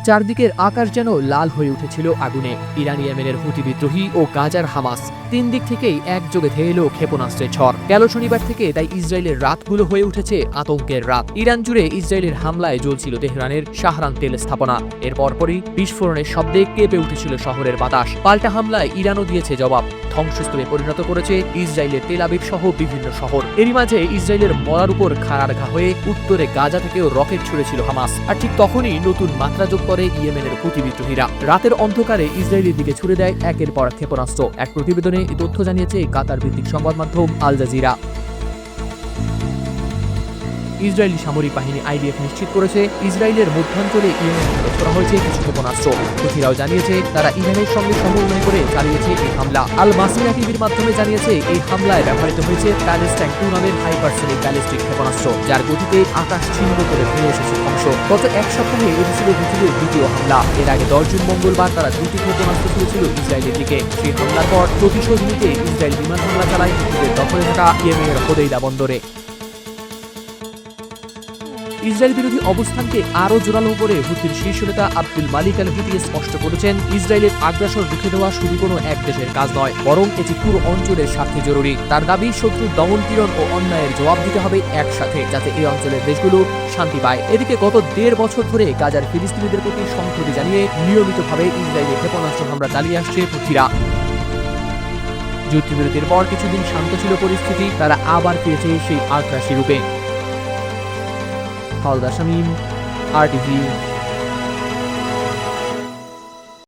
চারদিকের আকাশ যেন লাল হয়ে উঠেছিল আগুনে। ইরান, ইয়েমেনের হুতি বিদ্রোহী ও গাজার হামাস, তিন দিক থেকেই একযোগে ধেয়ে এলো ক্ষেপণাস্ত্রের ঝড়। গেল শনিবার থেকে তাই ইসরায়েলের রাতগুলো হয়ে উঠেছে আতঙ্কের রাত। ইরান জুড়ে ইসরায়েলের হামলায় জ্বলছিল তেহরানের শাহরান তেল স্থাপনা। এর পরপরই বিস্ফোরণের শব্দে কেঁপে উঠেছিল শহরের বাতাস। পাল্টা হামলায় ইরানও দিয়েছে জবাব, ধ্বংসস্তূপে পরিণত করেছে ইসরায়েলের তেল আবিব সহ বিভিন্ন শহর। এরই মাঝে ইসরায়েলের মরার উপর খাড়ার ঘা হয়ে উত্তরে গাজা থেকেও রকেট ছুড়েছিল হামাস। আর ঠিক তখনই নতুন মাত্রা যোগ করে ইয়েমেনের হুতি বিদ্রোহীরা। রাতের অন্ধকারে ইসরায়েলের দিকে ছুড়ে দেয় একের পর এক ক্ষেপণাস্ত্র। এক প্রতিবেদনে এই তথ্য জানিয়েছে কাতার ভিত্তিক সংবাদ মাধ্যম আল জাজিরা। ইসরায়েলি সামরিক বাহিনী IDF নিশ্চিত করেছে, ইসরায়েলের মধ্যাঞ্চলে ইয়েমেনে ছোড়া হয়েছে কিছু ক্ষেপণাস্ত্র। হুথিরাও জানিয়েছে তারা ইরানের সঙ্গে সমন্বয় করে চালিয়েছে এই হামলা। আল মাসিরা টিভির মাধ্যমে জানিয়েছে এই হামলায় ব্যবহৃত হয়েছে প্যালেস্টাইন 2 নামের হাইপারসনিক ব্যালিস্টিক ক্ষেপণাস্ত্র, যার গতিতে আকাশ ছিন্ন করে ফিরে এসেছে ধ্বংস। গত এক সপ্তাহে এটি ছিল হুথিদের দ্বিতীয় হামলা। এর আগে 10 জুন মঙ্গলবার তারা দুটি ক্ষেপণাস্ত্র ছুড়েছিল ইসরায়েলের দিকে। সেই হামলার পর প্রতিশোধ নিতে ইসরায়েল বিমান হামলা চালায় হুথিদের দখলে থাকা ইয়েমেনের হোদেইদা বন্দরে। ইসরায়েল বিরোধী অবস্থানকে আরও জোরালো করে হুথির শীর্ষ নেতা আব্দুল মালিক আল হুথি স্পষ্ট করেছেন, ইসরায়েলের আগ্রাসন রুখে দেওয়া শুধু কোনো এক দেশের কাজ নয়, বরং এটি পুরো অঞ্চলের স্বার্থে জরুরি। তার দাবি, শত্রুর দমনপীড়ন ও অন্যায়ের জবাব দিতে হবে একসাথে, যাতে এই অঞ্চলের দেশগুলো শান্তি পায়। এদিকে গত 1.5 বছর ধরে গাজার ফিলিস্তিনিদের প্রতি সংহতি জানিয়ে নিয়মিতভাবে ইসরায়েলি ক্ষেপণাস্ত্র হামলা চালিয়ে আসছে হুথিরা। যুদ্ধবিরতির পর কিছুদিন শান্ত ছিল পরিস্থিতি, তারা আবার ফিরেছে সেই আগ্রাসী রূপে। হালদা শামীম, RTV।